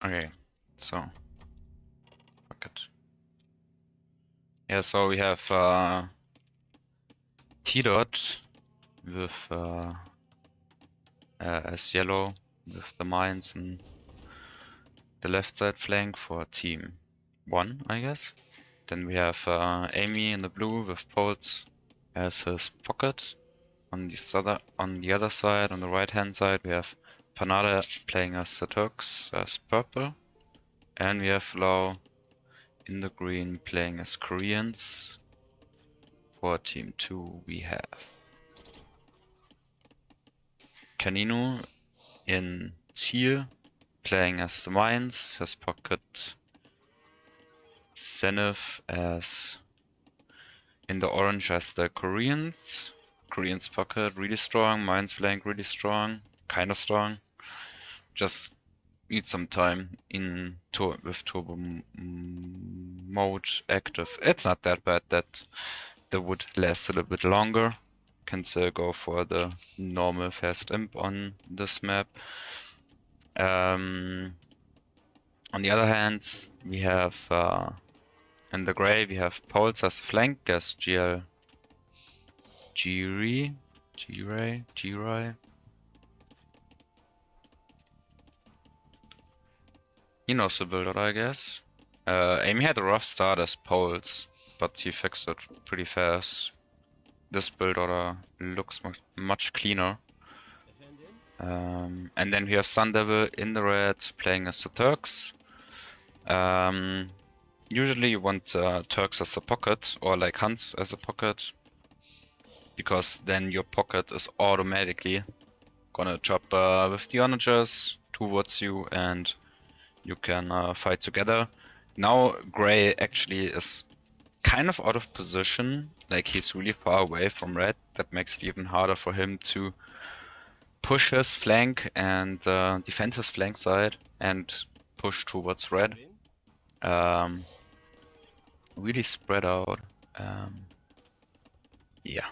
Okay, so pocket. Yeah, so we have T dot with as yellow with the mines and the left side flank for team 1, I guess. Then we have Amy in the blue with Poles as his pocket. On the other side, on the right hand side, we have Panada playing as the Turks as purple. And we have Lau in the green playing as Koreans. For team 2 we have Kaninu in teal playing as the mines, his pocket. Zenith as in the orange as the Koreans. Koreans pocket really strong, mines flank really strong, kind of strong. Just need some time with turbo mode active. It's not that bad that the wood lasts a little bit longer. Can still go for the normal fast imp on this map. On the other hand, we have in the gray we have Poles as flank as GL G-Ray. He knows the build, I guess. Amy had a rough start as Poles, but he fixed it pretty fast. This build order looks much cleaner. And then we have Sun Devil in the red playing as the Turks. Usually you want Turks as a pocket or like Huns as a pocket, because then your pocket is automatically gonna chop with the onagers towards you and you can fight together. Now Gray actually is kind of out of position, like he's really far away from red. That makes it even harder for him to push his flank and defend his flank side and push towards red. Really spread out. Yeah.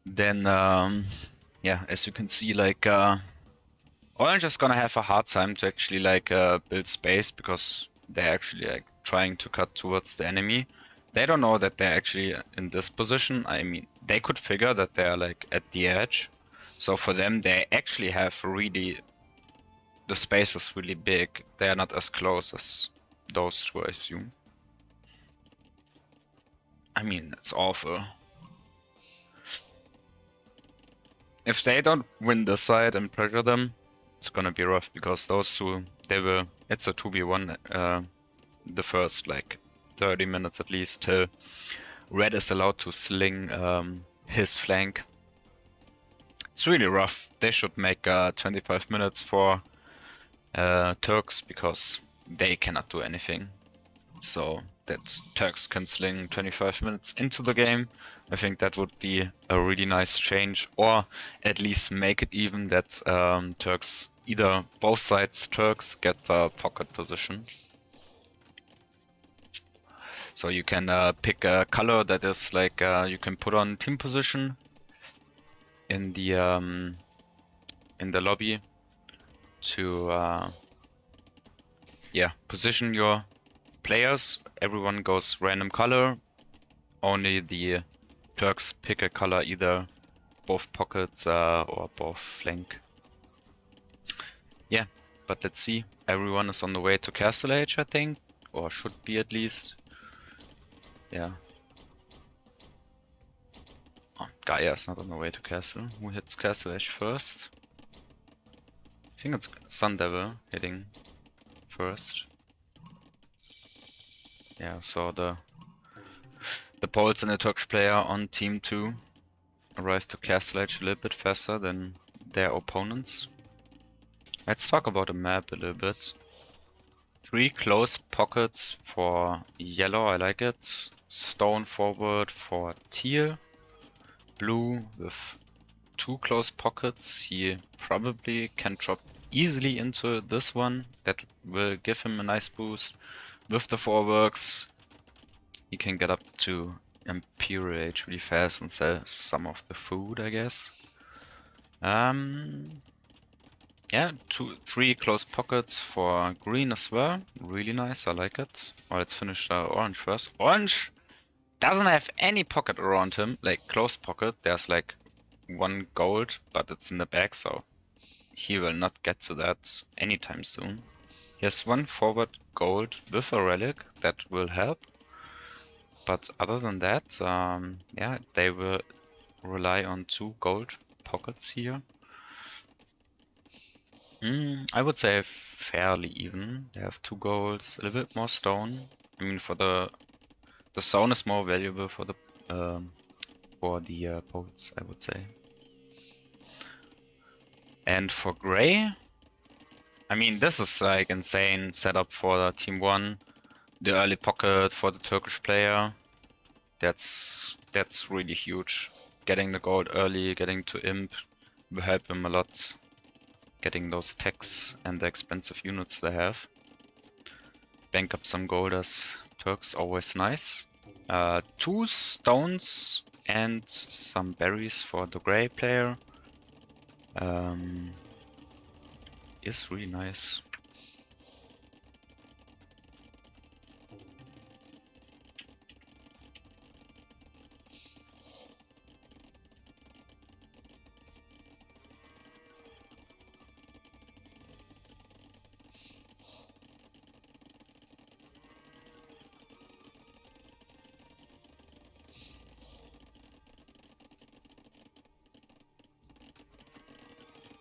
Then, yeah, as you can see, like, Orange is gonna have a hard time to actually, like, build space because they're actually, like, trying to cut towards the enemy. They don't know that they're actually in this position. I mean, they could figure that they're, like, at the edge. So for them, they actually have really... The space is really big. They're not as close as those two, I assume. I mean, it's awful. If they don't win this side and pressure them, it's gonna be rough because those two, it's a 2v1 the first like 30 minutes at least till red is allowed to sling his flank. It's really rough. They should make 25 minutes for Turks because they cannot do anything. So that Turks can sling 25 minutes into the game. I think that would be a really nice change, or at least make it even that Turks, either both sides Turks get a pocket position. So you can pick a color that is like you can put on team position in the lobby to yeah, position your players. Everyone goes random color. Only the Turks pick a color, either both pockets or both flank. Yeah, but let's see. Everyone is on the way to Castle Age, I think, or should be at least. Yeah. Oh, Gaia is not on the way to Castle. Who hits Castle Age first? I think it's Sun Devil hitting first. Yeah, so the Poles and the Turkish player on team 2 arrive to Castle Age a little bit faster than their opponents. Let's talk about the map a little bit. 3 close pockets for yellow, I like it. Stone forward for teal. Blue with 2 close pockets. He probably can drop easily into this one. That will give him a nice boost. With the foreworks, he can get up to Imperial Age really fast and sell some of the food, I guess. Yeah, 3 close pockets for green as well. Really nice, I like it. Well, let's finish orange first. Orange doesn't have any pocket around him, like close pocket. There's like 1 gold, but it's in the back, so he will not get to that anytime soon. He has 1 forward gold with a relic that will help. But other than that, yeah, they will rely on 2 gold pockets here. I would say fairly even. They have 2 golds, a little bit more stone. I mean, for the stone is more valuable for the boats, I would say. And for gray, I mean, this is like insane setup for Team 1. The early pocket for the Turkish player. That's really huge. Getting the gold early, getting to imp will help him a lot. Getting those techs and the expensive units they have. Bank up some gold as Turks, always nice. 2 stones and some berries for the gray player. Is really nice.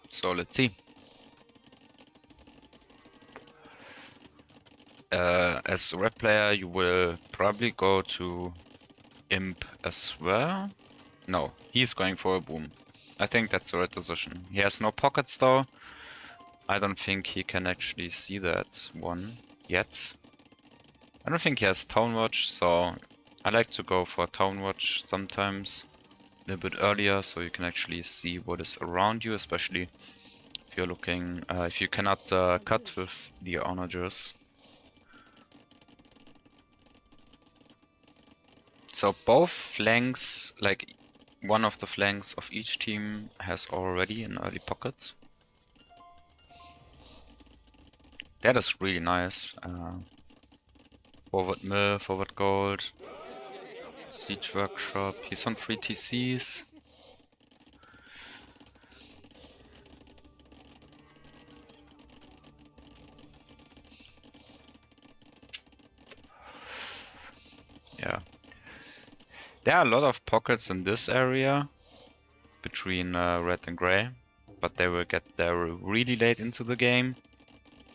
So let's see. As a red player, you will probably go to imp as well. No, he's going for a boom. I think that's the right decision. He has no pockets though. I don't think he can actually see that one yet. I don't think he has Town Watch, so I like to go for Town Watch sometimes a little bit earlier, so you can actually see what is around you, especially if you're looking, if you cannot cut with the onagers. So both flanks, like one of the flanks of each team has already an early pocket. That is really nice. Forward mill, forward gold, siege workshop. He's on 3 TCs. Yeah. There are a lot of pockets in this area between red and gray, but they will get there really late into the game.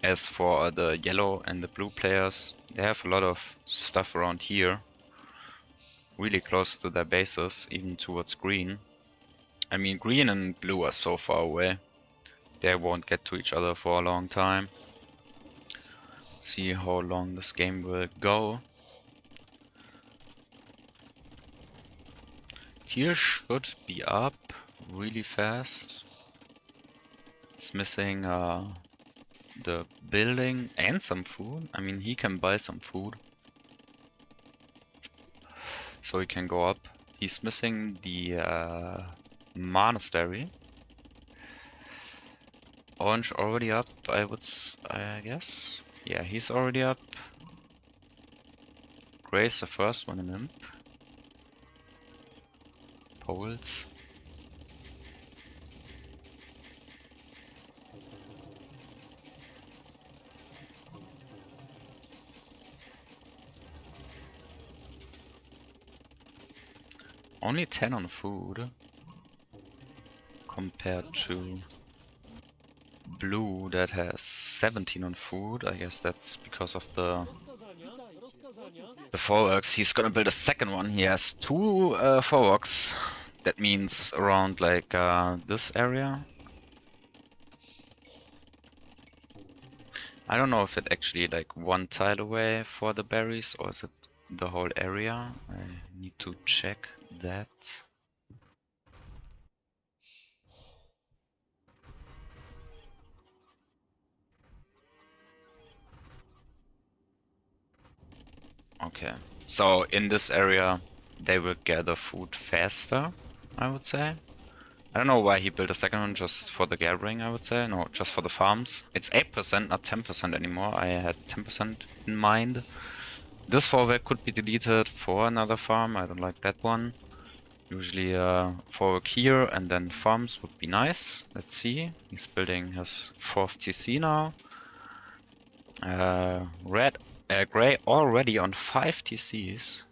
As for the yellow and the blue players, they have a lot of stuff around here, really close to their bases, even towards green. I mean, green and blue are so far away, they won't get to each other for a long time. Let's see how long this game will go. Tier should be up really fast. It's missing the building and some food. I mean, he can buy some food, so he can go up. He's missing the monastery. Orange already up, I guess. Yeah, he's already up. Gray's the first one in imp. Poles. Only 10 on food compared to blue that has 17 on food. I guess that's because of the foreworks. He's gonna build a second one. He has 2 foreworks. That means around like this area. I don't know if it actually like 1 tile away for the berries or is it the whole area. I need to check that. Okay, so in this area they will gather food faster, I would say. I don't know why he built a second one, just for the gathering, I would say. No, just for the farms. It's 8%, not 10% anymore. I had 10% in mind. This forward could be deleted for another farm. I don't like that one. Usually forward here and then farms would be nice. Let's see. He's building his 4th TC now. Gray already on 5 TCs.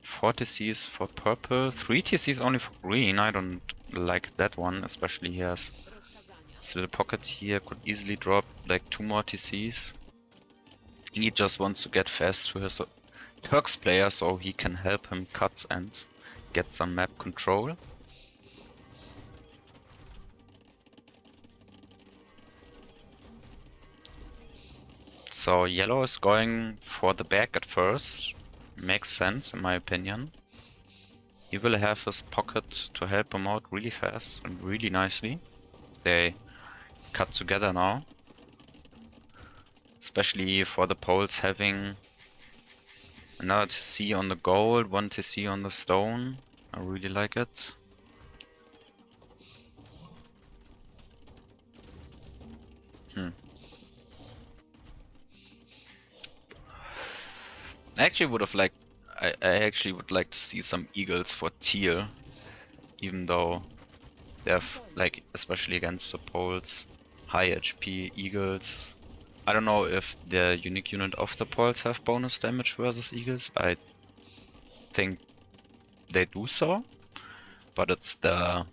Four TCs for purple, 3 TCs only for green. I don't like that one, especially he has still a pocket here, could easily drop like 2 more TCs. He just wants to get fast to his Turks player so he can help him cut and get some map control. So yellow is going for the back at first. Makes sense in my opinion. He will have his pocket to help him out really fast and really nicely. They cut together now. Especially for the poles having another TC on the gold, 1 TC on the stone. I really like it. I actually would have liked. I actually would like to see some eagles for tier, even though they have, like, especially against the poles, high HP eagles. I don't know if the unique unit of the poles have bonus damage versus eagles. I think they do so, but it's the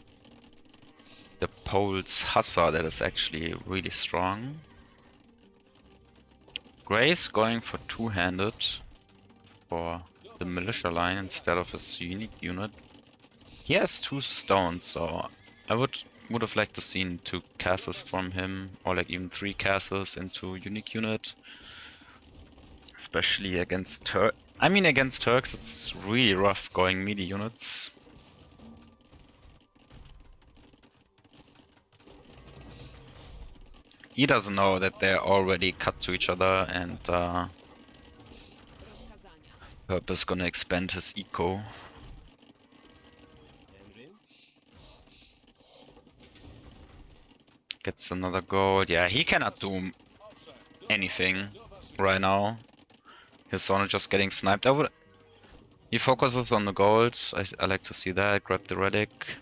pole's Hussar that is actually really strong. Gray's going for two-handed for the militia line instead of his unique unit. He has 2 stones, so I would have liked to seen 2 castles from him, or like even 3 castles into unique unit. Especially against against Turks it's really rough going melee units. He doesn't know that they're already cut to each other, and Purple is gonna expand his eco. Gets another gold. Yeah, he cannot do anything right now. His zone is just getting sniped. He focuses on the gold. I like to see that. Grab the relic.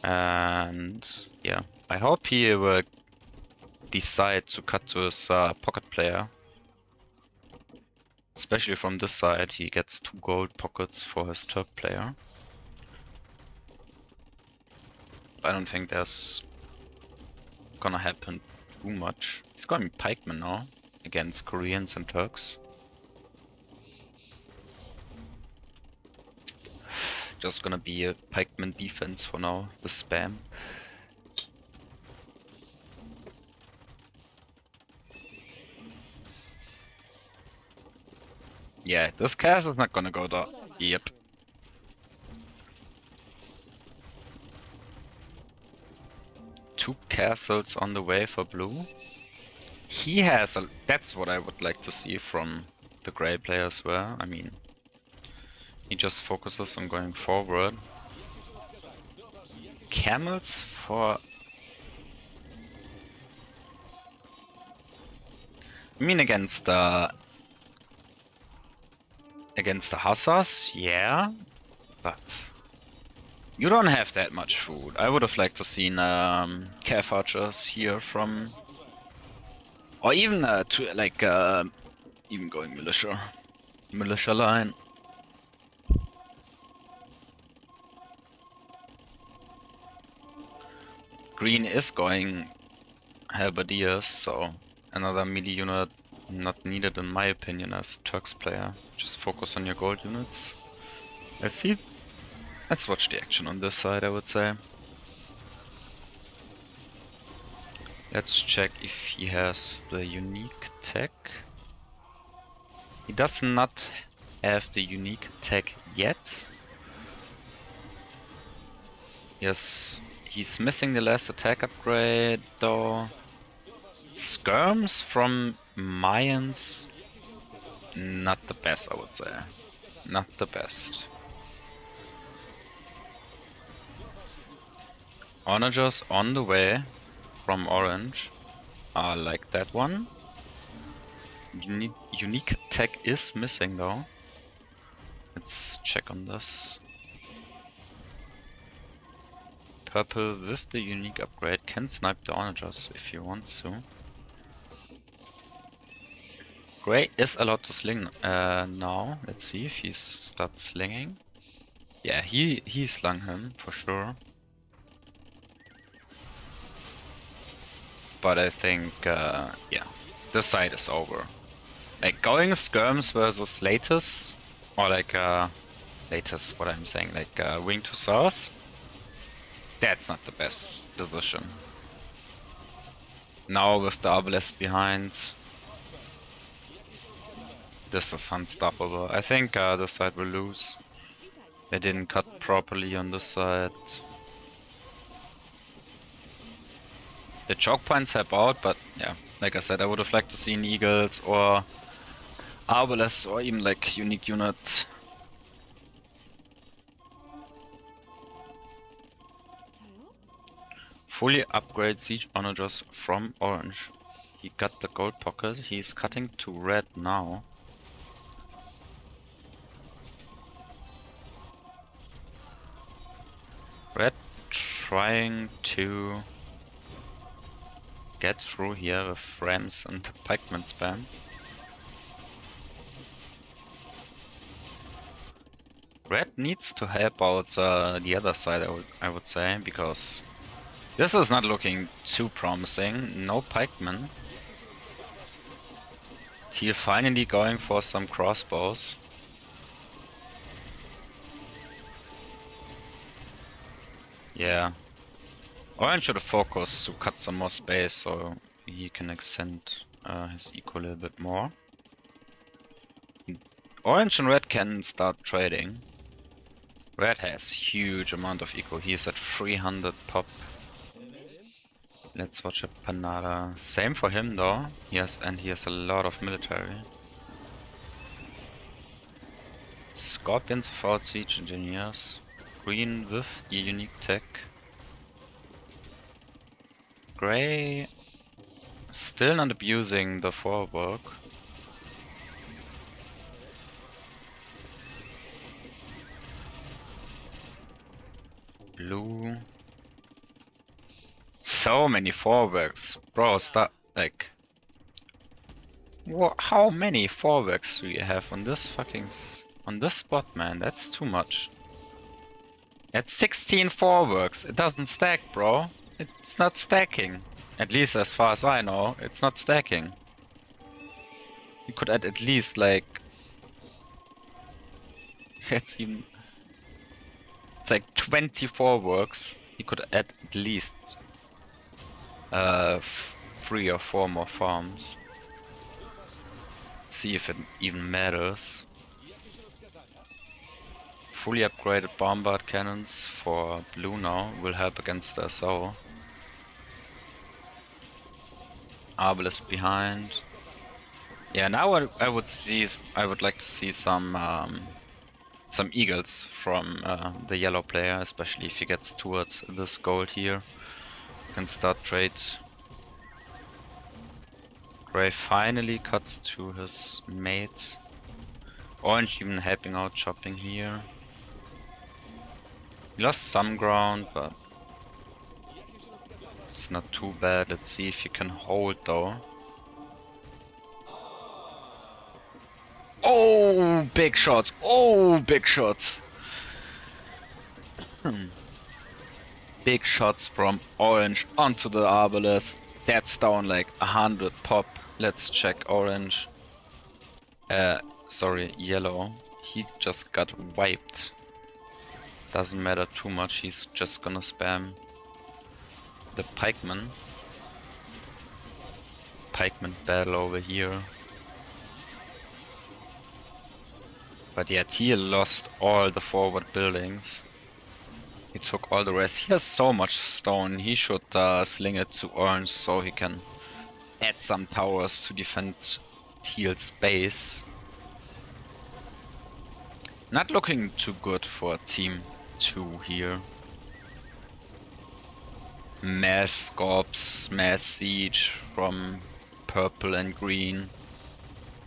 And yeah, I hope he will decide to cut to his pocket player. Especially from this side, he gets 2 gold pockets for his Turk player. I don't think there's gonna happen too much. He's going pikeman now against Koreans and Turks. Just gonna be a pikeman defense for now, the spam. Yeah, this cast is not gonna go down. Yep. Two castles on the way for blue. He has a... That's what I would like to see from the gray player as well. I mean, he just focuses on going forward. Camels for... I mean, against the Hussars, yeah, but you don't have that much food. I would have liked to seen calf archers here from, or even even going militia line. Green is going halberdiers, so another melee unit not needed in my opinion as Turks player. Just focus on your gold units. Let's see. Let's watch the action on this side, I would say. Let's check if he has the unique tech. He does not have the unique tech yet. Yes, he's missing the last attack upgrade though. Skirms from Mayans. not the best, I would say. Not the best. Onagers on the way from orange. I like that one. Unique tech is missing though. Let's check on this. Purple with the unique upgrade can snipe the onagers if he wants to. Gray is allowed to sling now. Let's see if he starts slinging. Yeah, he slung him for sure. But I think, yeah, this side is over. Like going skirms versus Latest, or like Latest, what I'm saying, like Wing to South. That's not the best decision. Now with the Obelisk behind, this is unstoppable. I think this side will lose. They didn't cut properly on this side. The choke points help out, but yeah, like I said, I would have liked to see an Eagles or Arbalest or even like unique unit. Fully upgrade Siege Onagers from orange. He got the gold pocket, he's cutting to red now. Red trying to get through here with Rams and the pikeman spam. Red needs to help out the other side, I would say, because this is not looking too promising. No pikemen. Teal finally going for some crossbows. Yeah. Orange should have focused to cut some more space so he can extend his eco a little bit more. Orange and red can start trading. Red has huge amount of eco. He is at 300 pop. Let's watch a Panada. Same for him though. Yes, and he has a lot of military. Scorpions without siege engineers. Green with the unique tech. Gray still not abusing the forward. Blue. So many forwards. Bro, stop. Like. How many forwards do you have on this fucking. On this spot, man? That's too much. At 16 forwards. It doesn't stack, bro. It's not stacking. At least as far as I know, it's not stacking. You could add at least like. It's even. It's like 24 works. You could add at least 3 or 4 more farms. See if it even matters. Fully upgraded bombard cannons for blue now will help against the SO. Arbalest behind. Yeah, now I would like to see some eagles from the yellow player, especially if he gets towards this gold here. Can start trade. Gray finally cuts to his mate. Orange even helping out chopping here. He lost some ground, but it's not too bad. Let's see if he can hold though. Oh, big shots! Oh, big shots! Big shots from orange onto the Arbalest. That's down like 100 pop. Let's check orange. Sorry, yellow. He just got wiped. Doesn't matter too much, he's just gonna spam the pikeman. Pikeman battle over here. But yeah, Teal lost all the forward buildings. He took all the rest. He has so much stone, he should sling it to orange so he can add some towers to defend Teal's base. Not looking too good for Team 2 here. Mass Scorps, Mass Siege from purple and green.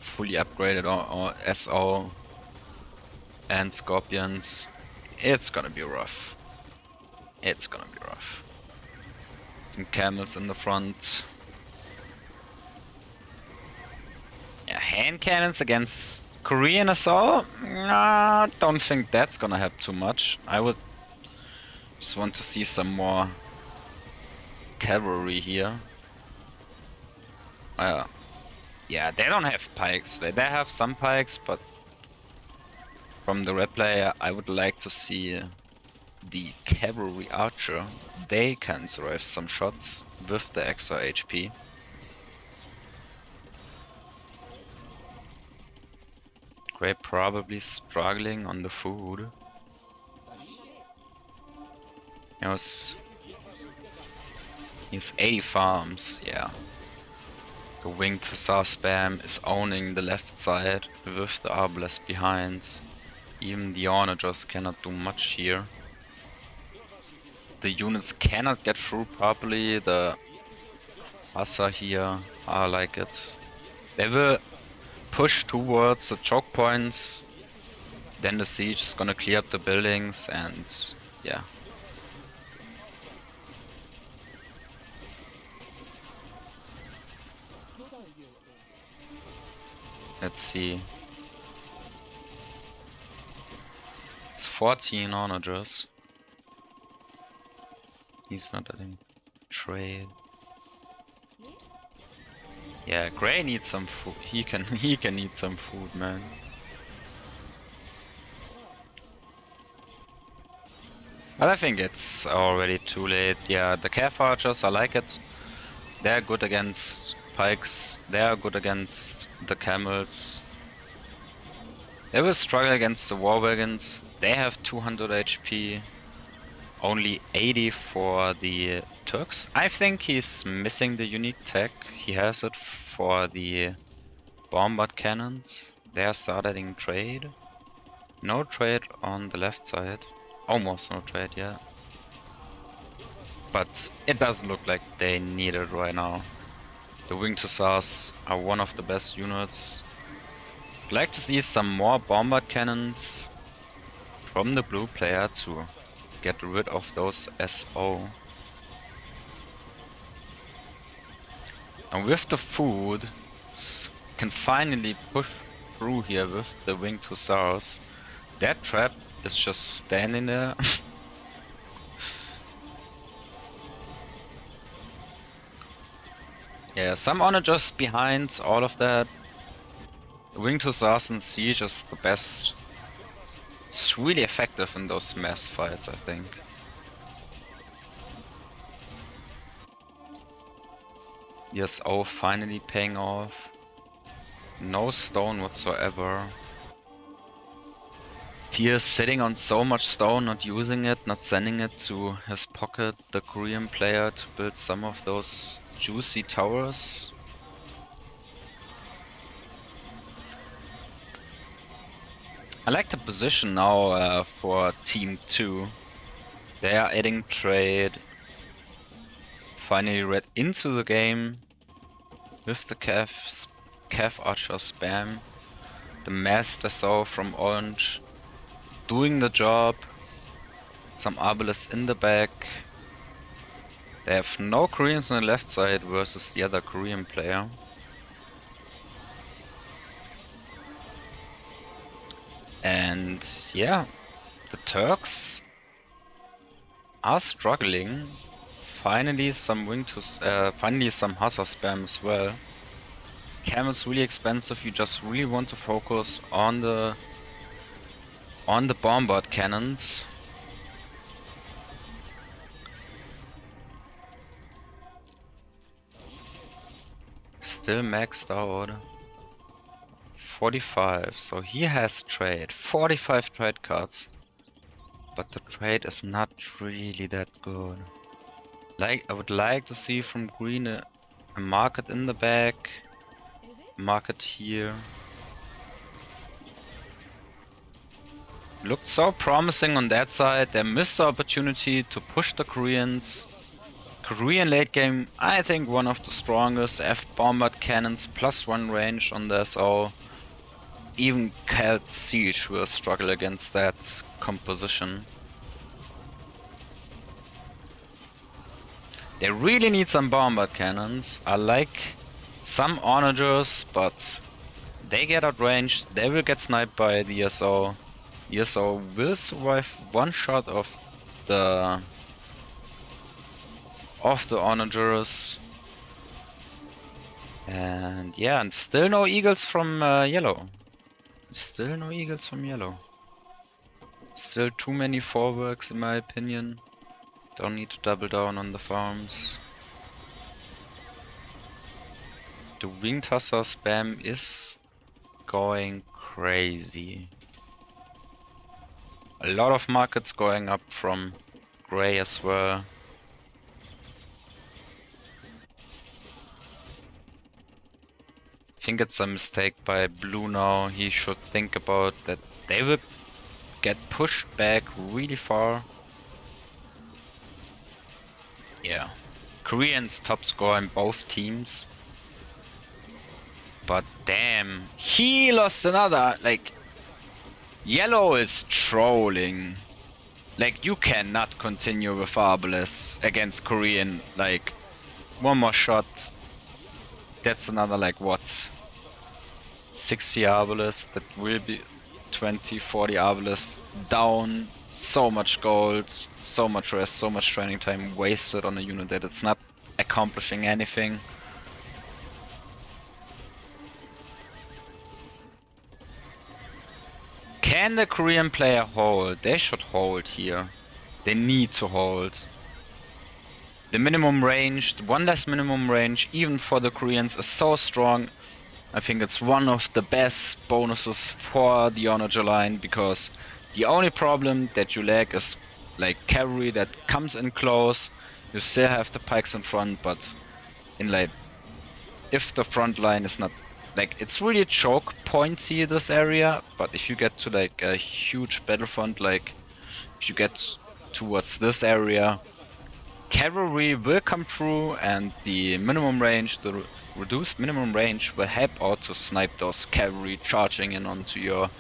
Fully upgraded or SO and Scorpions. It's gonna be rough. It's gonna be rough. Some camels in the front. Yeah, hand cannons against Korean assault? Nah, don't think that's gonna help too much. I would just want to see some more cavalry here. Yeah, they don't have pikes. They have some pikes, but from the red player, I would like to see the cavalry archer. They can survive some shots with the extra HP. Grey probably struggling on the food. He's 80 farms, yeah. The winged hussar spam is owning the left side with the arbalest behind. Even the onagers cannot do much here. The units cannot get through properly. The hussar here are like it. They will push towards the choke points. Then the siege is gonna clear up the buildings and yeah. Let's see. It's 14 onagers. He's not letting trade. Yeah, Grey needs some food. He can need some food, man. But I think it's already too late. Yeah, the Cav archers, I like it. They're good against pikes. They're good against the camels. They will struggle against the war wagons. They have 200 HP. Only 80 for the Turks. I think he's missing the unique tech. He has it for the bombard cannons. They are starting trade. No trade on the left side. Almost no trade, yeah. But it doesn't look like they need it right now. The winged hussars are one of the best units. I'd like to see some more bombard cannons from the blue player to get rid of those SO. And with the food, can finally push through here with the winged hussars. That trap is just standing there. Yeah, some onagers behind all of that. The winged hussars in siege is the best. It's really effective in those mass fights, I think. Yes, oh, finally paying off. No stone whatsoever. Tier's sitting on so much stone, not using it, not sending it to his pocket, the Korean player, to build some of those juicy towers. I like the position now for Team 2. They are adding trade. Finally read into the game with the Cav Archer spam. The Master Saw from Orange doing the job. Some Arbalest in the back. They have no Koreans on the left side versus the other Korean player. And yeah, the Turks are struggling. Finally some finally some hussar spam as well. Camel's really expensive. You just really want to focus on the bombard cannons. Still maxed out. 45, so he has trade. 45 trade cards. But the trade is not really that good. I would like to see from green a market in the back. A market here. Looked so promising on that side. They missed the opportunity to push the Koreans. Korean late game, I think one of the strongest. F bombard cannons, +1 range on the SO. Even Celt Siege will struggle against that composition. They really need some bombard cannons. I like some onagers, but they get outranged. They will get sniped by the ESO. ESO will survive one shot of the onagers. And yeah, and still no eagles from yellow. Still no eagles from yellow. Still too many foreworks in my opinion. Don't need to double down on the farms. The winged hussar spam is going crazy. A lot of markets going up from gray as well. I think it's a mistake by blue now. He should think about that they will get pushed back really far. Yeah. Koreans top score in both teams. But damn, he lost another, like, yellow is trolling. Like, you cannot continue with Arbalest against Korean, like, one more shot. That's another, like, what? 60 Arbalest, that will be 20, 40 Arbalest down. So much gold, so much rest, so much training time wasted on a unit that it's not accomplishing anything. Can the Korean player hold? They should hold here. They need to hold. The minimum range, the one less minimum range, even for the Koreans, is so strong. I think it's one of the best bonuses for the Onager line, because the only problem that you lack is like cavalry that comes in close. You still have the pikes in front, but in like, if the front line is not, like, it's really choke pointy this area, but if you get to like a huge battlefront, like if you get towards this area, cavalry will come through, and the minimum range, the reduced minimum range, will help out to snipe those cavalry charging in onto your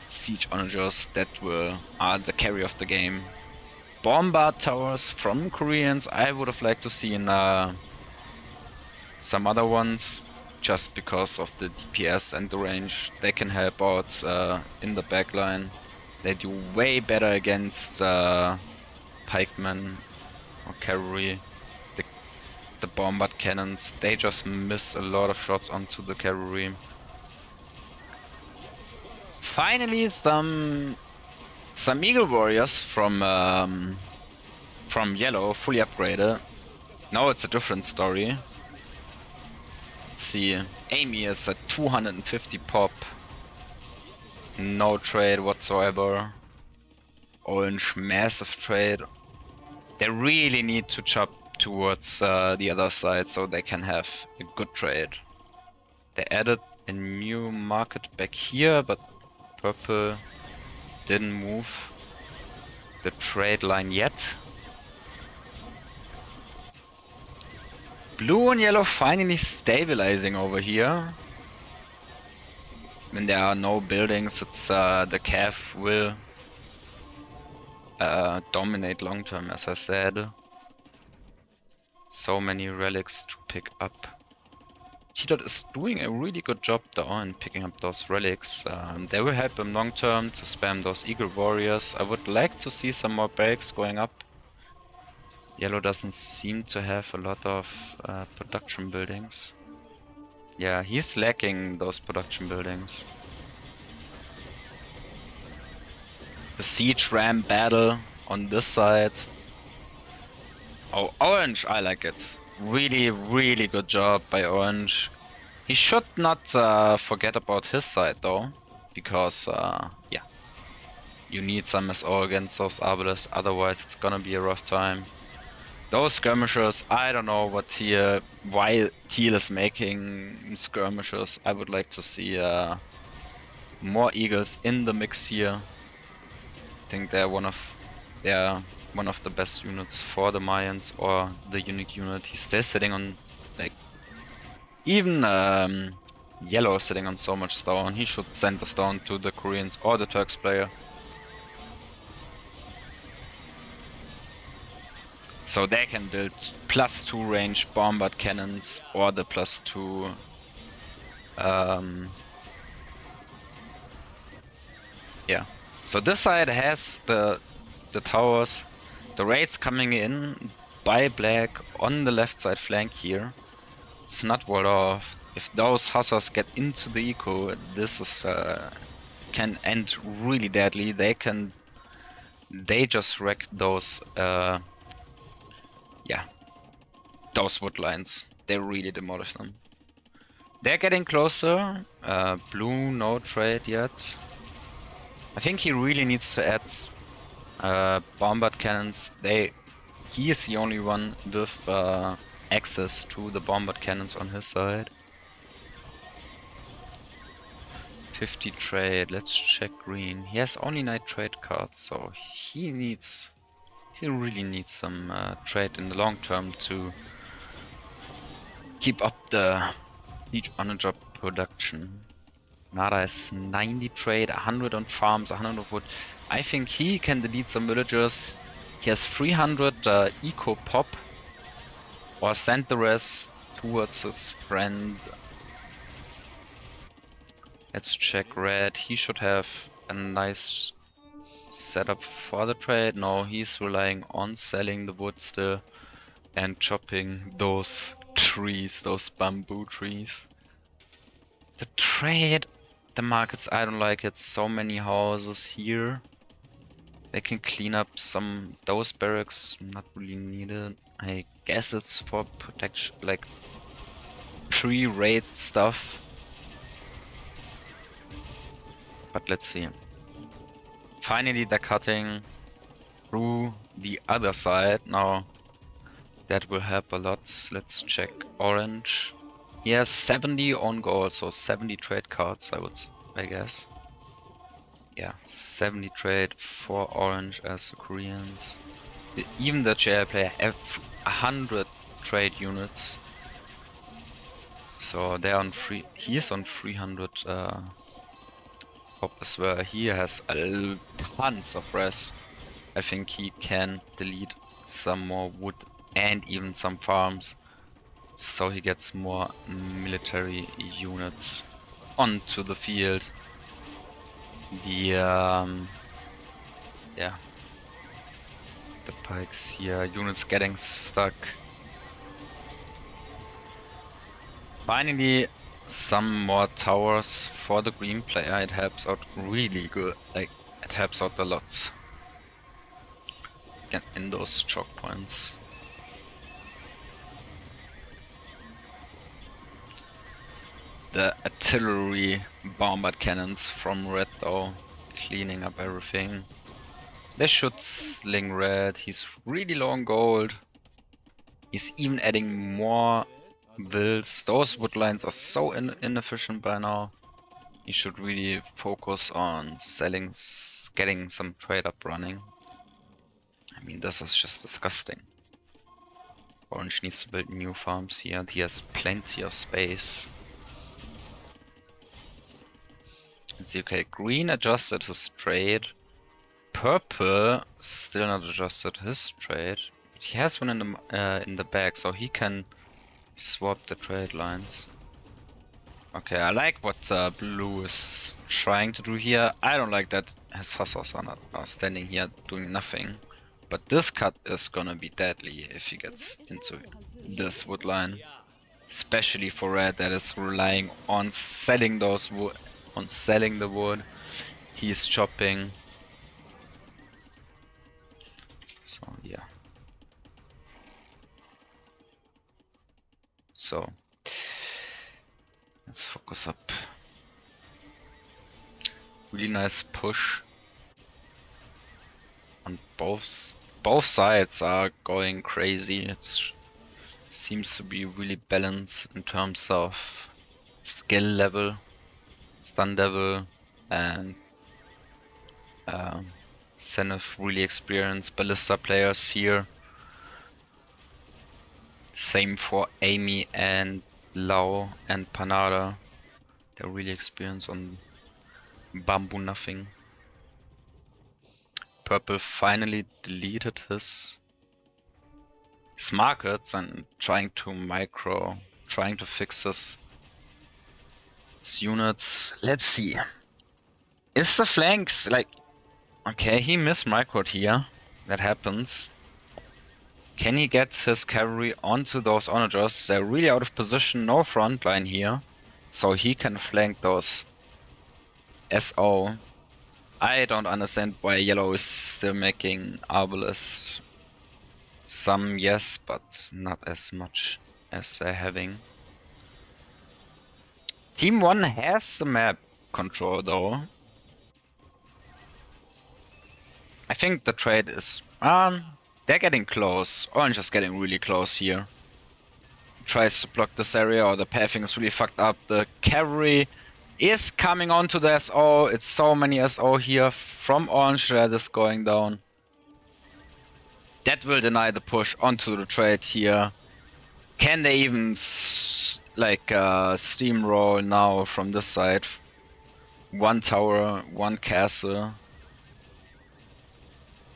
siege onagers that are the carry of the game. Bombard towers from Koreans, I would have liked to see in some other ones, just because of the DPS and the range. They can help out in the backline. They do way better against pikemen or cavalry. The bombard cannons, they just miss a lot of shots onto the cavalry. Finally, some eagle warriors from yellow, fully upgraded. Now it's a different story. Let's see, Amy is at 250 pop. No trade whatsoever. Orange, massive trade. They really need to chop towards the other side so they can have a good trade. They added a new market back here, but purple didn't move the trade line yet. Blue and yellow finally stabilizing over here. When there are no buildings, it's the Cav will dominate long term, as I said. So many relics to pick up. T-Dot is doing a really good job though in picking up those relics. They will help him long term to spam those eagle warriors. I would like to see some more barracks going up. Yellow doesn't seem to have a lot of production buildings. Yeah, he's lacking those production buildings. The siege ram battle on this side. Oh, Orange, I like it. Really, really good job by Orange. He should not forget about his side though, because yeah, you need some SO against those Arbalest, otherwise it's gonna be a rough time. Those skirmishers, I don't know why Teal is making skirmishers. I would like to see more eagles in the mix here. I think they're one of the best units for the Mayans, or the unique unit. He's still sitting on, like, even yellow sitting on so much stone. He should send the stone to the Koreans or the Turks player. So they can build +2 range bombard cannons or the +2 yeah. So this side has the towers, the raids coming in by black on the left side flank here. It's not walled off. If those hussars get into the eco, this is can end really deadly. They just wreck those those wood lines. They really demolish them. They're getting closer. Blue, no trade yet. I think he really needs to add bombard cannons. He is the only one with access to the bombard cannons on his side. 50 trade, let's check green. He has only 9 trade cards, so he really needs some trade in the long term to keep up the siege onager production. Nada has 90 trade, 100 on farms, 100 of wood. I think he can delete some villagers. He has 300 eco pop, or send the rest towards his friend. Let's check red. He should have a nice setup for the trade. No, he's relying on selling the wood still and chopping those trees, those bamboo trees. The trade, the markets, I don't like it. So many houses here. They can clean up those barracks, not really needed. I guess it's for protection, like pre-raid stuff. But let's see. Finally they're cutting through the other side. Now that will help a lot. Let's check orange. He has 70 on gold, so 70 trade cards, I guess. Yeah, 70 trade for orange as the Koreans. Even the JL player have 100 trade units. So they're on he is on 300 pop as well. He has tons of res. I think he can delete some more wood and even some farms, so he gets more military units onto the field. The the pikes here, units getting stuck. Finally, some more towers for the green player. It helps out really good. Like, it helps out a lot. Get in those choke points. The artillery bombard cannons from red though, cleaning up everything. They should sling red. He's really low on gold. He's even adding more wills. Those wood lines are so inefficient by now. He should really focus on getting some trade up running. I mean, this is just disgusting. Orange needs to build new farms here, and he has plenty of space. Let's see, okay, green adjusted his trade. Purple still not adjusted his trade. He has one in the bag, so he can swap the trade lines. Okay, I like what blue is trying to do here. I don't like that his hussars are standing here doing nothing. But this cut is gonna be deadly if he gets into this wood line. Especially for red that is relying on selling those wood, on selling the wood. He's chopping. So yeah. So let's focus up. Really nice push. On both sides are going crazy. It seems to be really balanced in terms of skill level, stun level, and Zenith really experienced Ballista players here. Same for Amy and Lau and Panada. They're really experienced on Bamboo nothing. Purple finally deleted his markets and trying to fix his units. Let's see. Is the flanks like... Okay, he missed microed here. That happens. Can he get his cavalry onto those onagers? They're really out of position, no front line here. So he can flank those SO. I don't understand why yellow is still making Arbalest. Some yes, but not as much as they're having. Team 1 has the map control though. I think the trade is... they're getting close. Orange is getting really close here. Tries to block this area, or the pathing is really fucked up. The cavalry is coming onto the SO. It's so many SO here from Orange that is going down. That will deny the push onto the trade here. Can they even steamroll now from this side? One tower, one castle.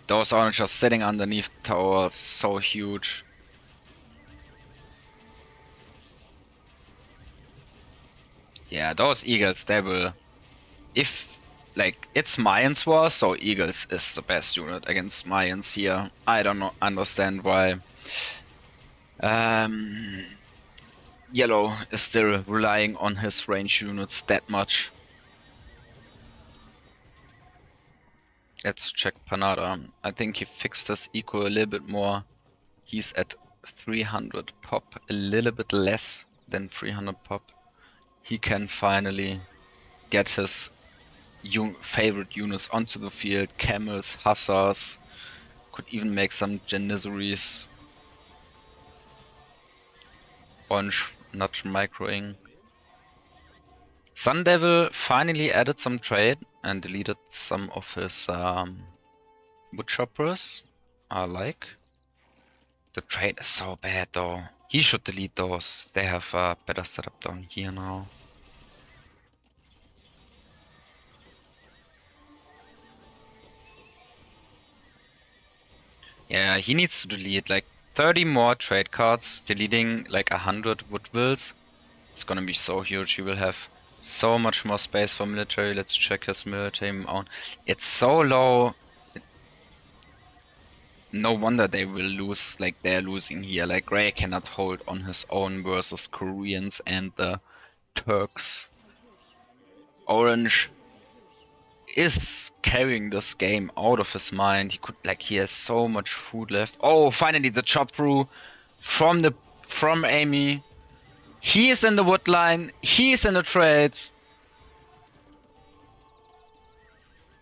Those Orange are sitting underneath the tower, so huge. Yeah, those Eagles, they will... If, it's Mayans war, so Eagles is the best unit against Mayans here. I don't understand why Yellow is still relying on his range units that much. Let's check Panada. I think he fixed his eco a little bit more. He's at 300 pop, a little bit less than 300 pop. He can finally get his favorite units onto the field. Camels, hussars, could even make some janissaries. Orange not microing. Sun Devil finally added some trade and deleted some of his wood choppers. I like. The trade is so bad though. He should delete those. They have a better setup down here now. Yeah, he needs to delete like 30 more trade cards, deleting like 100 wood bills. It's gonna be so huge. He will have so much more space for military. Let's check his military amount. It's so low. No wonder they will lose, like they're losing here. Like Gray cannot hold on his own versus Koreans and the Turks. Orange is carrying this game out of his mind. He has so much food left. Oh, finally the chop through from Amy. He is in the wood line. He is in the trade.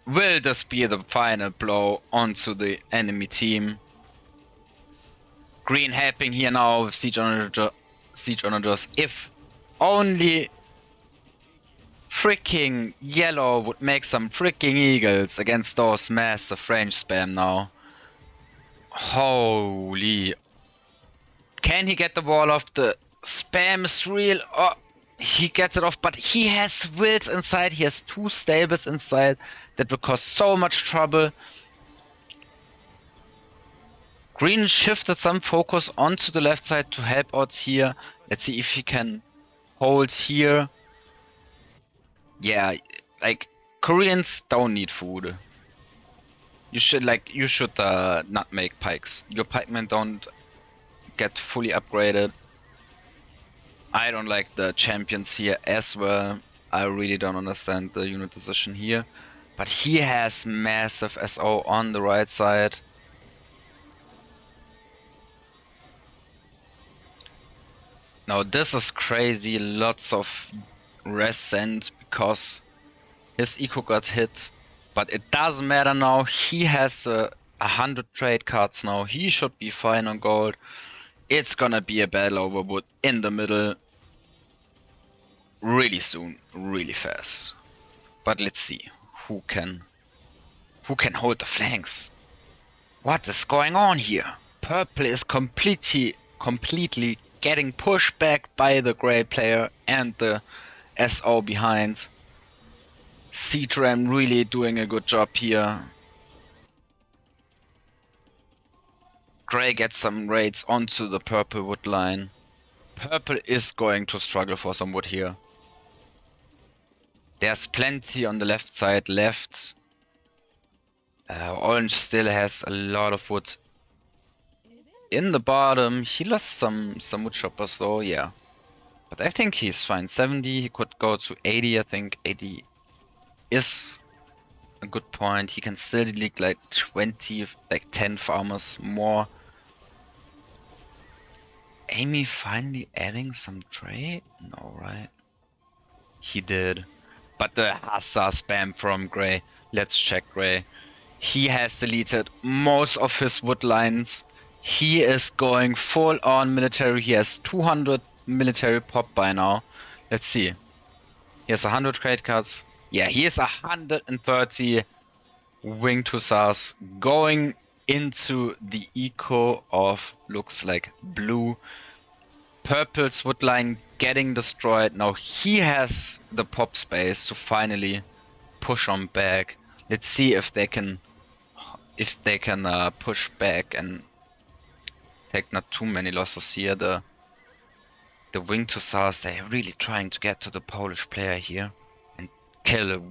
Will this be the final blow onto the enemy team? Green helping here now with siege onagers. If only freaking yellow would make some freaking eagles against those massive range spam now. Holy. Can he get the wall off? The spam is real. Oh, he gets it off, but he has wills inside. He has 2 stables inside that will cause so much trouble. Green shifted some focus onto the left side to help out here. Let's see if he can hold here. Yeah, like Koreans don't need food. You should not make pikes. Your pikemen don't get fully upgraded. I don't like the champions here as well. I really don't understand the unit decision here. But he has massive SO on the right side. Now this is crazy. Lots of resent because his eco got hit. But it doesn't matter now. He has 100 trade cards now. He should be fine on gold. It's gonna be a battle over wood in the middle. Really soon, really fast. But let's see who can Who can hold the flanks? What is going on here? Purple is completely getting pushed back by the grey player and the SO behind. C-Tram really doing a good job here. Grey gets some raids onto the purple wood line. Purple is going to struggle for some wood here. There's plenty on the left side left. Orange still has a lot of wood in the bottom. He lost some wood choppers though, yeah. But I think he's fine. 70, he could go to 80, I think 80 is a good point. He can still delete like 20, like 10 farmers more. Amy finally adding some trade? No, right? He did. But the Hussar spam from Grey. Let's check Grey. He has deleted most of his wood lines. He is going full on military. He has 200 military pop by now. Let's see. He has 100 credit cards. Yeah, he is 130 winged hussars going into the eco of, looks like, blue. Purple's wood line getting destroyed. Now he has the pop space to finally push on back. Let's see if they can push back and take not too many losses here. The winged hussars, they're really trying to get to the Polish player here and kill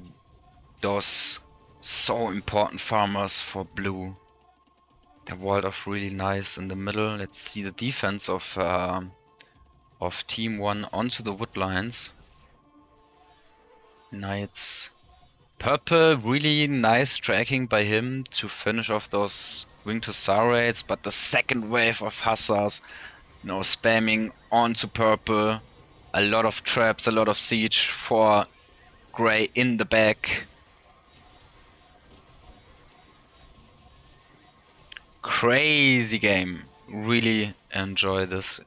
those so important farmers for blue. They walled off really nice in the middle. Let's see the defense of Team 1 onto the wood lines. Knights. Purple, really nice tracking by him to finish off those winged hussar raids, but the second wave of hussars, you know, spamming onto purple. A lot of traps, a lot of siege for Grey in the back. Crazy game. Really enjoying this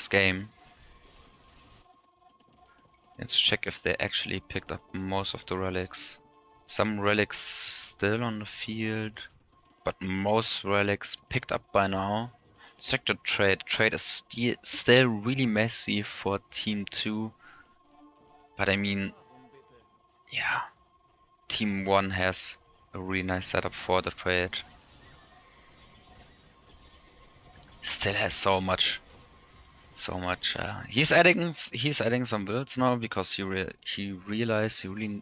game. Let's check if they actually picked up most of the relics. Some relics still on the field, but most relics picked up by now. Sector trade is still really messy for Team 2. But I mean, yeah, Team 1 has a really nice setup for the trade. Still has so much. He's adding some builds now because he realized he really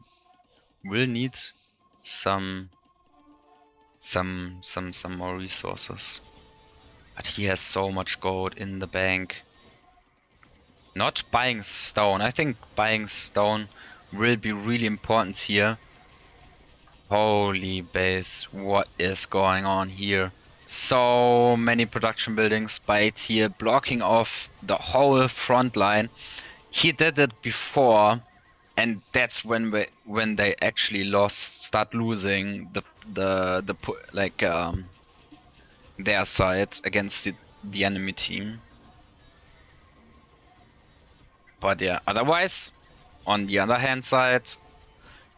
will need some more resources. But he has so much gold in the bank. Not buying stone. I think buying stone will be really important here. Holy base, what is going on here? So many production buildings by it here, blocking off the whole front line. He did it before, and that's when they actually start losing their sides against the enemy team. But yeah, otherwise, on the other hand side,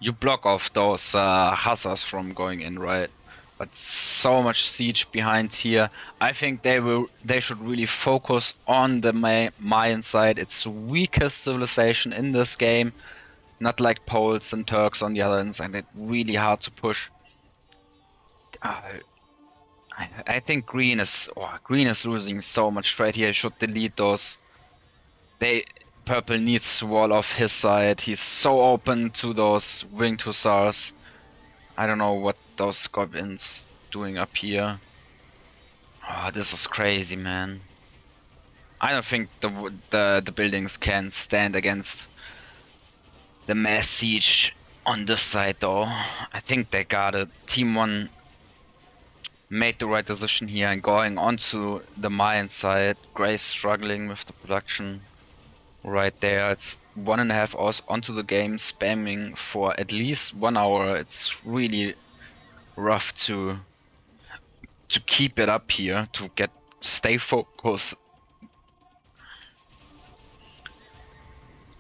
you block off those hussars from going in, right? But so much siege behind here. I think they should really focus on the Mayan side. It's the weakest civilization in this game. Not like Poles and Turks on the other end side. It's really hard to push. I think green is losing so much trade here. Should delete those. Purple needs to wall off his side. He's so open to those winged hussars. I don't know what those goblins doing up here. Oh, this is crazy, man. I don't think the buildings can stand against the mass siege on this side, though. I think they got it. Team 1 made the right decision here and going onto the Mayan side. Grey struggling with the production right there. It's 1.5 hours onto the game, spamming for at least 1 hour. It's really rough to keep it up here, to stay focused.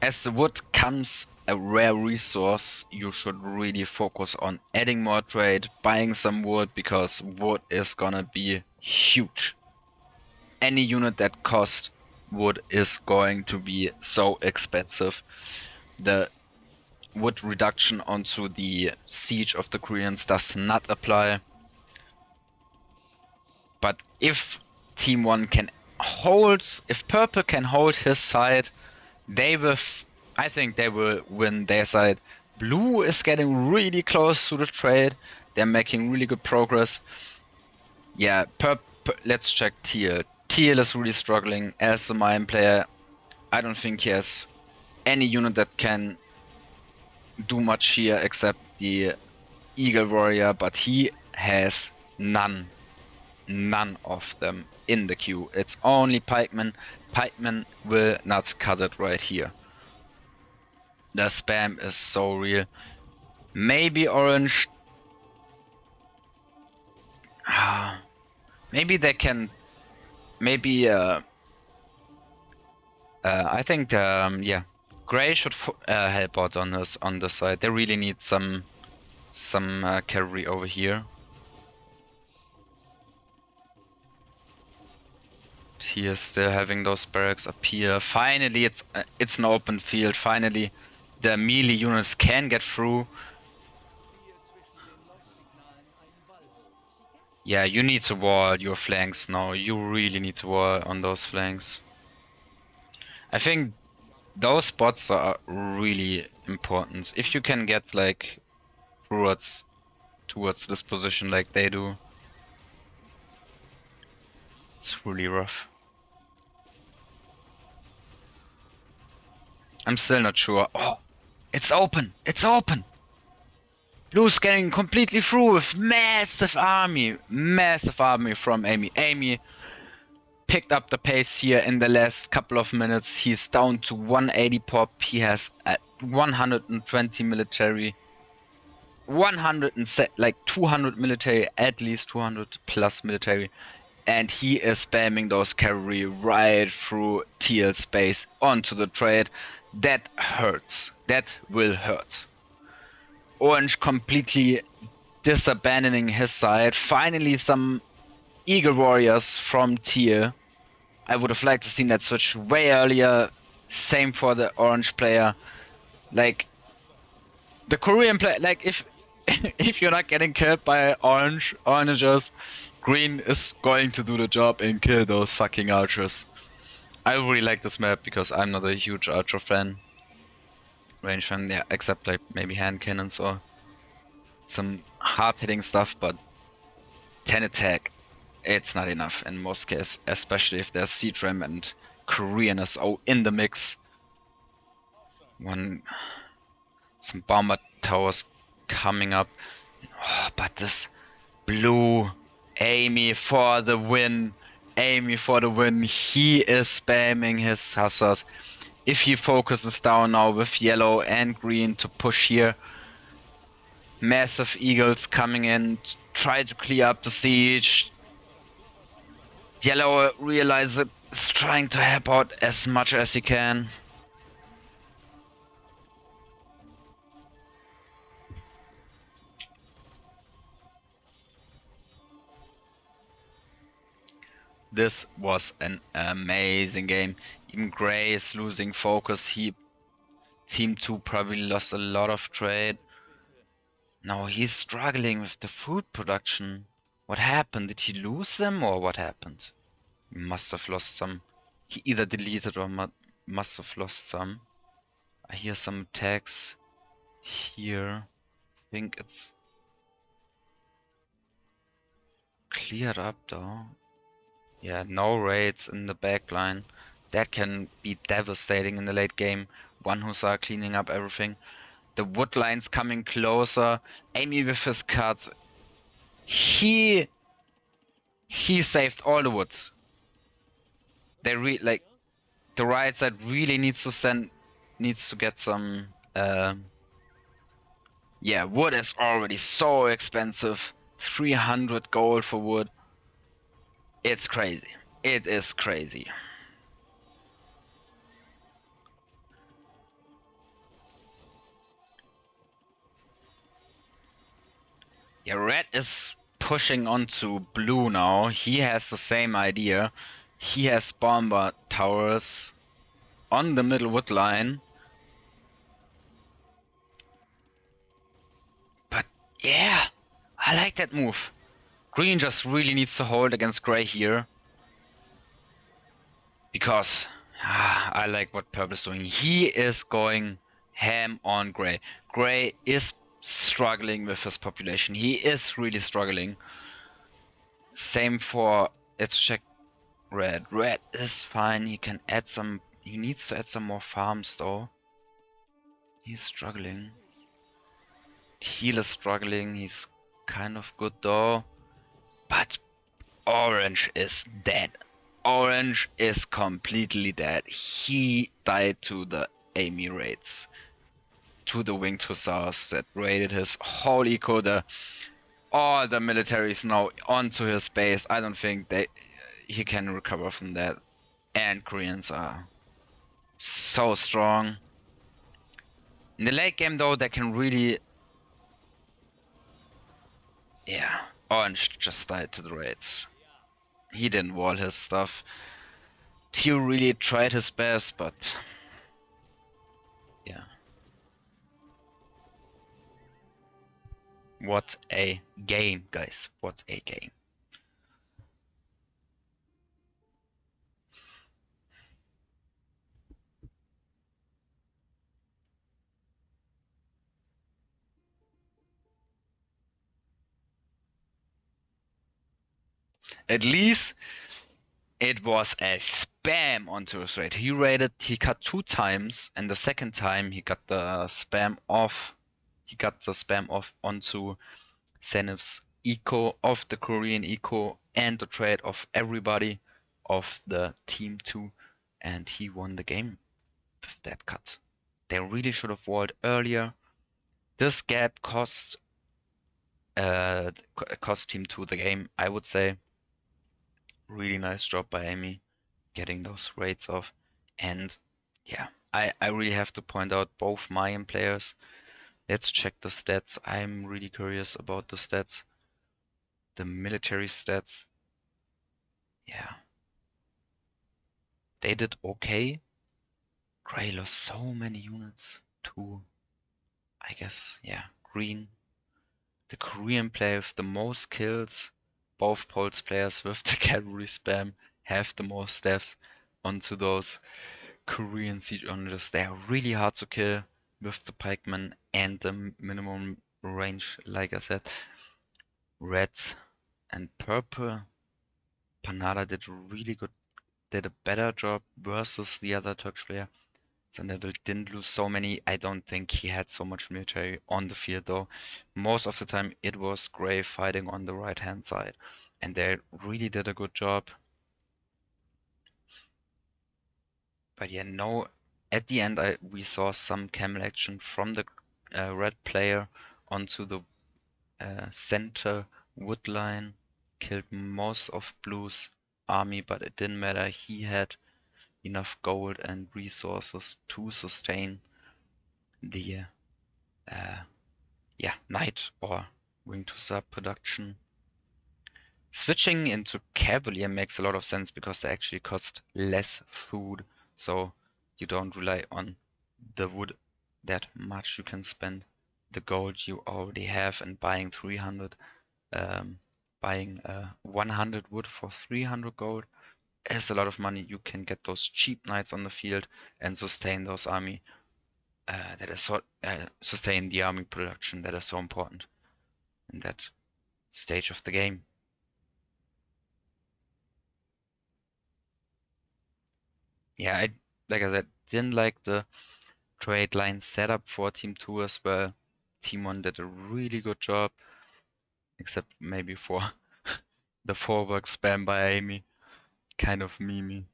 as the wood comes a rare resource, you should really focus on adding more trade, buying some wood, because wood is gonna be huge. Any unit that costs wood is going to be so expensive. The wood reduction onto the siege of the Koreans does not apply. But if Team 1 can hold, if Purple can hold his side, they will, I think they will win their side. Blue is getting really close to the trade. They're making really good progress. Yeah, let's check Teal. Teal is really struggling as a mine player. I don't think he has any unit that can do much here except the Eagle Warrior, but he has none of them in the queue. It's only Pikeman. Pikeman will not cut it right here. The spam is so real. Maybe orange. Maybe they can. Maybe. I think. Yeah. Gray should help out on this side. They really need some cavalry over here. Here still having those barracks up here. Finally, it's an open field. Finally, the melee units can get through. Yeah, you need to wall your flanks now. You really need to wall on those flanks. I think those spots are really important. If you can get like towards this position like they do, it's really rough. I'm still not sure. Oh, it's open! It's open! Blue's getting completely through with massive army from Amy. Amy picked up the pace here in the last couple of minutes. He's down to 180 pop. He has 120 military, 200 military, at least 200 plus military, and he is spamming those cavalry right through Teal space onto the trade. That hurts. That will hurt. Orange completely disabandoning his side. Finally, some Eagle Warriors from Teal. I would have liked to see that switch way earlier. Same for the orange player. Like, the Korean player, like, if if you're not getting killed by oranges, green is going to do the job and kill those fucking archers. I really like this map because I'm not a huge archer fan. Range fan, yeah, except like maybe hand cannons or some hard-hitting stuff, but 10 attack, it's not enough in most cases, especially if there's siege ram and Korean is in the mix. Some bomber towers coming up. Oh, but this blue, Amy for the win. Amy for the win. He is spamming his hussars. If he focuses down now with yellow and green to push here, massive eagles coming in, try to clear up the siege. Yellow realizes it, is trying to help out as much as he can. This was an amazing game. Even Gray is losing focus. Team 2 probably lost a lot of trade. Now he's struggling with the food production. What happened? Did he lose them or what happened? He must have lost some. He either deleted or must have lost some. I hear some attacks here. I think it's cleared up though. Yeah, no raids in the backline. That can be devastating in the late game. One Hussar cleaning up everything. The wood line's coming closer. Amy with his cuts. He saved all the woods. They like the right side really needs to get some yeah, wood is already so expensive. 300 gold for wood. It's crazy. It is crazy. Yeah, red is pushing onto blue now. He has the same idea. He has bomber towers on the middle wood line. But yeah, I like that move. Green just really needs to hold against gray here. Because I like what purple is doing. He is going ham on gray. Gray is struggling with his population. He is really struggling. Same for, let's check red. Red is fine. He can add some, he needs to add some more farms though. He's struggling. Teal is struggling. He's kind of good though. But orange is dead. Orange is completely dead. He died to the Amy raids. To the winged hussars that raided his whole eco. All the military is now onto his base. I don't think he can recover from that. And Koreans are so strong. In the late game though, they can really... Yeah, Orange just died to the raids. He didn't wall his stuff. Teal really tried his best, but... Yeah. What a game, guys. What a game. At least it was a spam onto his raid. He cut 2 times, and the second time he got the spam off. He got the spam off onto Zenith's eco, of the Korean eco, and the trade of everybody of the team 2, and he won the game with that cut. They really should have walled earlier. This gap cost team 2 the game, I would say. Really nice job by Amy getting those raids off. And yeah, I really have to point out both Mayan players. Let's check the stats. I'm really curious about the stats. The military stats. Yeah. They did okay. Gray lost so many units to, I guess, yeah, Green. The Korean player with the most kills. Both Poles players with the cavalry spam have the most deaths onto those Korean siege onagers. They are really hard to kill with the pikemen and the minimum range, like I said. Red and purple. Panada did really good, did a better job versus the other Turkish player. Neville didn't lose so many. I don't think he had so much military on the field though. Most of the time it was Gray fighting on the right hand side, and they really did a good job. But yeah, no, at the end we saw some camel action from the red player onto the center wood line, killed most of Blue's army, but it didn't matter. He had enough gold and resources to sustain the knight or wing to sub production. Switching into Cavalier makes a lot of sense because they actually cost less food, so you don't rely on the wood that much. You can spend the gold you already have and buying 300, buying 100 wood for 300 gold is a lot of money. You can get those cheap knights on the field and sustain those army. Sustain the army production that is so important in that stage of the game. Yeah, like I said, didn't like the trade line setup for Team 2 as well. Team 1 did a really good job, except maybe for the forward spam by Amy. Kind of memey.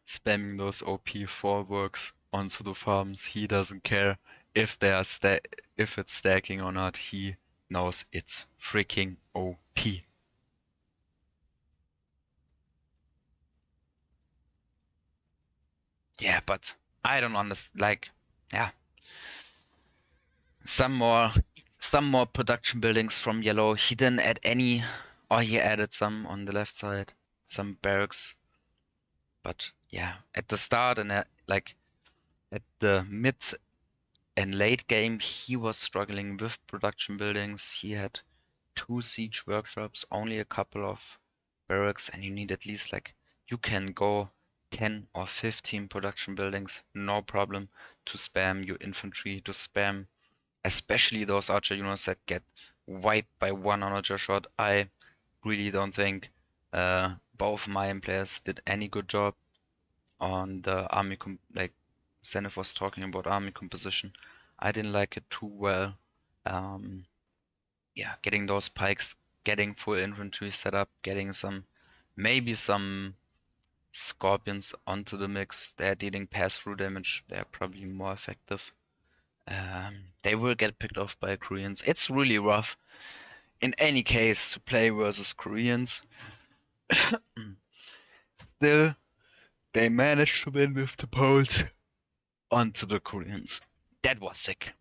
Spamming those OP forwards onto the farms. He doesn't care if they are if it's stacking or not. He knows it's freaking OP. Yeah, but I don't understand. Like, yeah, some more some more production buildings from yellow. He didn't add any, or he added some on the left side, some barracks. But yeah, at the start and like at the mid and late game, he was struggling with production buildings. He had 2 siege workshops, only a couple of barracks, and you need at least like you can go 10 or 15 production buildings, no problem, to spam your infantry, to spam especially those archer units that get wiped by one archer shot. I really don't think both Mayan players did any good job on the army like Zenith was talking about army composition. I didn't like it too well. Yeah, getting those pikes, getting full infantry set up, getting maybe some scorpions onto the mix. They're dealing pass-through damage. They're probably more effective. They will get picked off by Koreans. It's really rough in any case to play versus Koreans. Still, they managed to win with the Poles onto the Koreans. That was sick.